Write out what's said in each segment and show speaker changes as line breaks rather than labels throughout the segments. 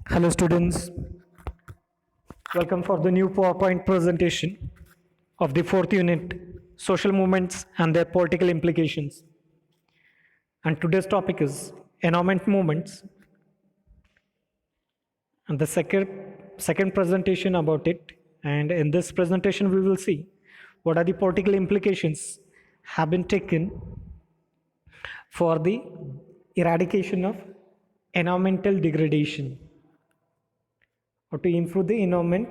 Hello students, welcome for the new PowerPoint presentation of the fourth unit, Social Movements and their Political Implications. And today's topic is Environment Movements, and the second presentation about it. And in this presentation we will see what are the political implications have been taken for the eradication of environmental degradation or to improve the environment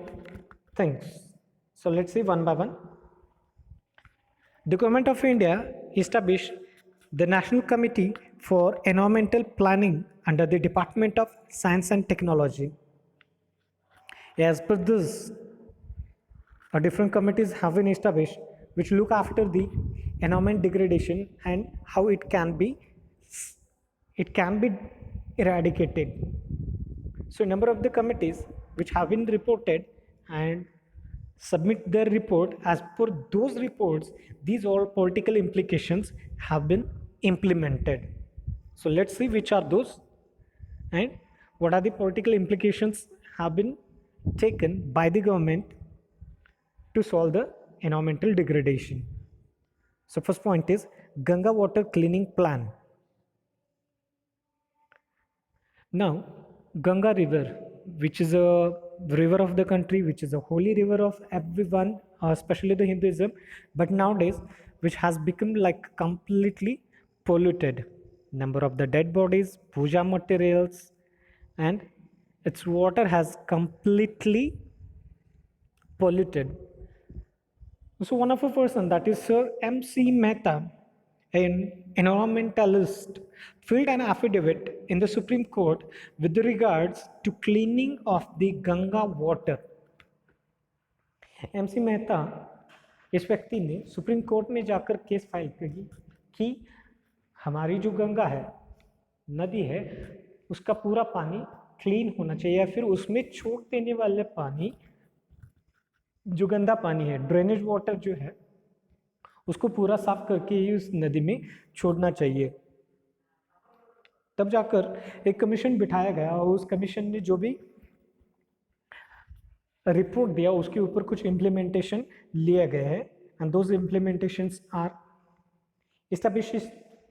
things. So let's see one by one. The Government of India established the National Committee for Environmental Planning under the Department of Science and Technology. As per this, different committees have been established which look after the environment degradation and how it can be eradicated. So a number of the committees which have been reported and submit their report. As per those reports, these all political implications have been implemented. So let's see which are those and what are the political implications have been taken by the government to solve the environmental degradation. So first point is Ganga water cleaning plan. Now Ganga river, which is a river of the country, which is a holy river of everyone, especially the Hinduism, but nowadays which has become like completely polluted. Number of the dead bodies, puja materials, and its water has completely polluted. So one of a person, that is Sir M.C. Mehta, an environmentalist, filed an affidavit in the Supreme Court with regards to cleaning of the Ganga water. MC Mehta इस व्यक्ति ने supreme court में जाकर case file की कि हमारी जो गंगा है, नदी है, उसका पूरा पानी क्लीन होना चाहिए या फिर उसमें छोड़ देने वाले पानी जो गंदा पानी है, ड्रेनेज वाटर जो है, उसको पूरा साफ करके ही उस नदी में छोड़ना चाहिए. तब जाकर एक कमीशन बिठाया गया और उस कमीशन ने जो भी रिपोर्ट दिया उसके ऊपर कुछ इम्प्लीमेंटेशन लिए गए हैं. And those implementations are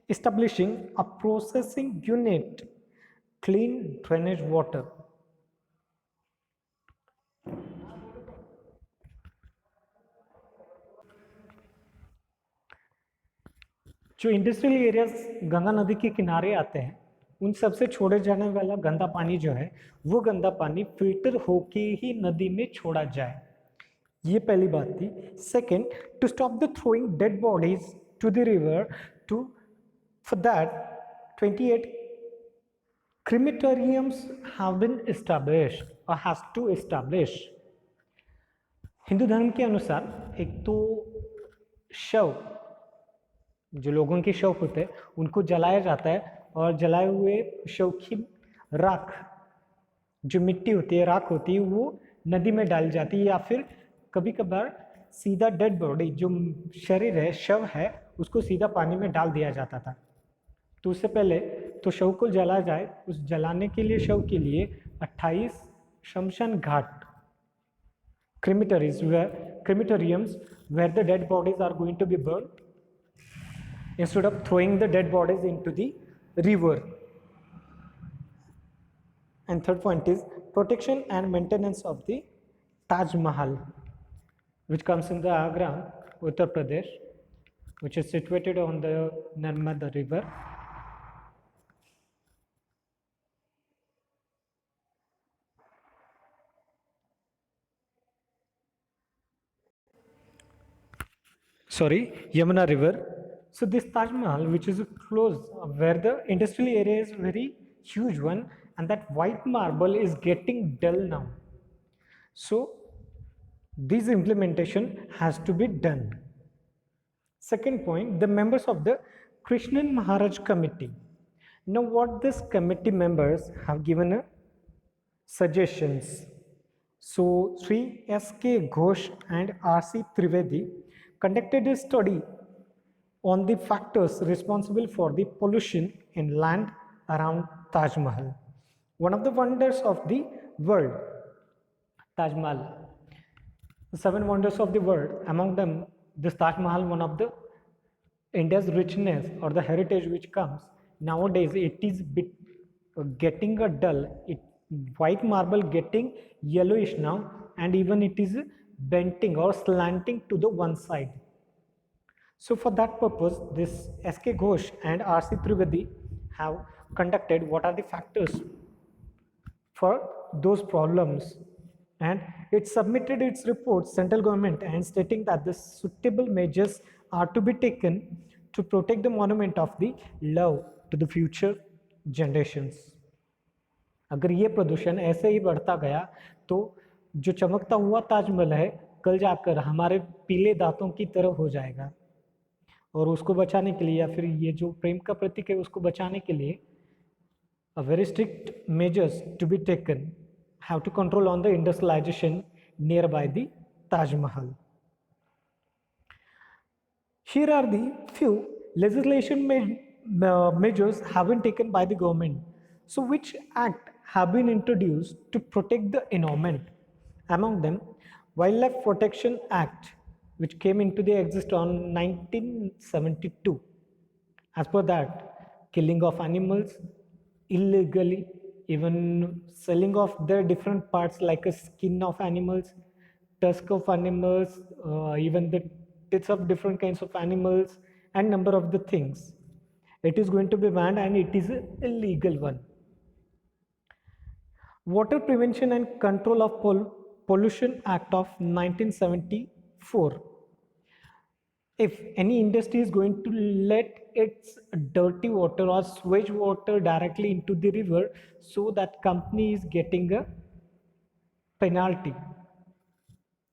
establishing a processing unit, clean drainage water. जो इंडस्ट्रियल एरियाज गंगा नदी के किनारे आते हैं उन सबसे छोड़े जाने वाला गंदा पानी जो है वो गंदा पानी फिल्टर होके ही नदी में छोड़ा जाए. ये पहली बात थी. Second, to stop the throwing dead bodies to the river, to for that 28 crematoriums have been established or has to establish. Hindu धर्म के अनुसार एक तो शव, जो लोगों के शव होते हैं उनको जलाया जाता है और जलाए हुए शव की राख, जो मिट्टी होती है, राख होती है, वो नदी में डाली जाती है या फिर कभी कभार सीधा डेड बॉडी, जो शरीर है, शव है, उसको सीधा पानी में डाल दिया जाता था. तो उससे पहले तो शव को जला जाए, उस जलाने के लिए शव के लिए 28 शमशान घाट, crematoriums where the dead bodies are going to be burned instead of throwing the dead bodies into the river. And third point is protection and maintenance of the Taj Mahal, which comes in the Agra, Uttar Pradesh, which is situated on the Narmada river. Yamuna river. So this Taj Mahal, which is close where the industrial area is very huge one, and that white marble is getting dull now. So this implementation has to be done. Second point, the members of the Krishnan Maharaj committee. Now what this committee members have given a suggestions. So Sri S.K. Ghosh and R.C. Trivedi conducted a study on the factors responsible for the pollution in land around Taj Mahal. one of the wonders of the world, Taj Mahal. The seven wonders of the world, among them, this Taj Mahal, one of the India's richness or the heritage which comes nowadays, it is bit getting a dull. It white marble getting yellowish now, and even it is bending or slanting to the one side. So for that purpose, this S.K. Ghosh and R.C. Trivedi have conducted what are the factors for those problems, and it submitted its report central government and stating that the suitable measures are to be taken to protect the monument of the love to the future generations. अगर ये प्रदूषण ऐसे ही बढ़ता गया तो जो चमकता हुआ ताजमहल है कल जाकर हमारे पीले दांतों की तरह हो जाएगा, और उसको बचाने के लिए या फिर ये जो प्रेम का प्रतीक है उसको बचाने के लिए a very strict measures to be taken, have to control on the industrialization nearby the Taj Mahal. Here are the few legislation measures have been taken by the government. So which act have been introduced to protect the environment? Among them, Wildlife Protection Act, which came into the exist on 1972. As per that, killing of animals illegally, even selling of their different parts like a skin of animals, tusk of animals, even the tits of different kinds of animals, and number of the things. It is going to be banned and it is an illegal one. Water Prevention and Control of Pollution Act of 1974. If any industry is going to let its dirty water or sewage water directly into the river, so that company is getting a penalty.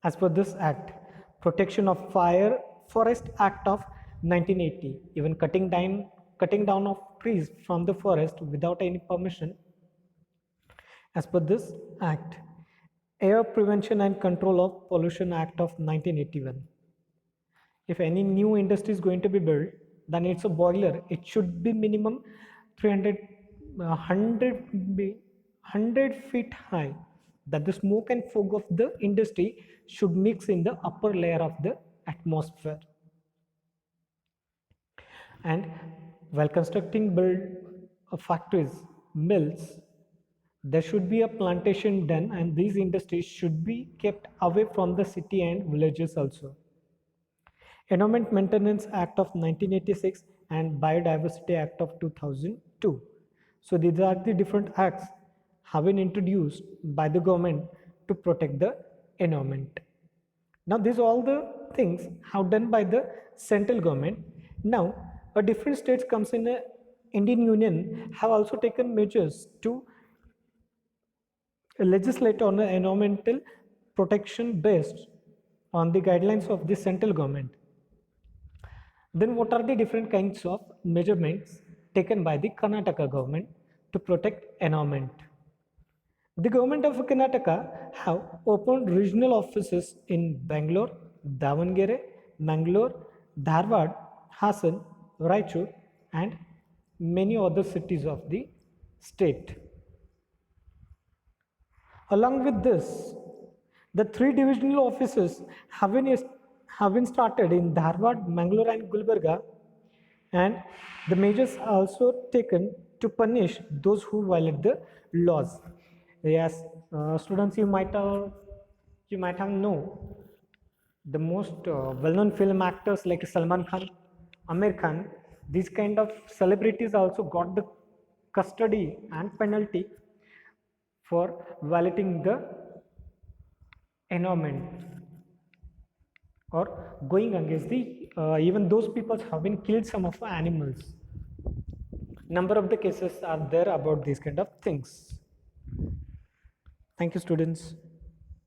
As per this act, Protection of Forest Act of 1980, even cutting down of trees from the forest without any permission. As per this act, Air Prevention and Control of Pollution Act of 1981. If any new industry is going to be built, then it's a boiler. It should be minimum 100 feet high, that the smoke and fog of the industry should mix in the upper layer of the atmosphere. And while constructing factories, mills, there should be a plantation done, and these industries should be kept away from the city and villages also. Environment Maintenance Act of 1986 and Biodiversity Act of 2002. So these are the different acts have been introduced by the government to protect the environment. Now these all the things have done by the central government. Now a different states comes in a Indian Union have also taken measures to legislate on the environmental protection based on the guidelines of the central government. Then what are the different kinds of measurements taken by the Karnataka government to protect environment? The government of Karnataka have opened regional offices in Bangalore, Davangere, Mangalore, Dharwad, Hassan, Raichur, and many other cities of the state. Along with this, the 3 divisional offices have been started in Dharwad, Mangalore, and Gulbarga, and the measures are also taken to punish those who violate the laws. Yes, students, you might have know the most well-known film actors like Salman Khan, Amir Khan. These kind of celebrities also got the custody and penalty for violating the environment or going against the even those people have been killed some of the animals. Number of the cases are there about these kind of things. Thank you, students.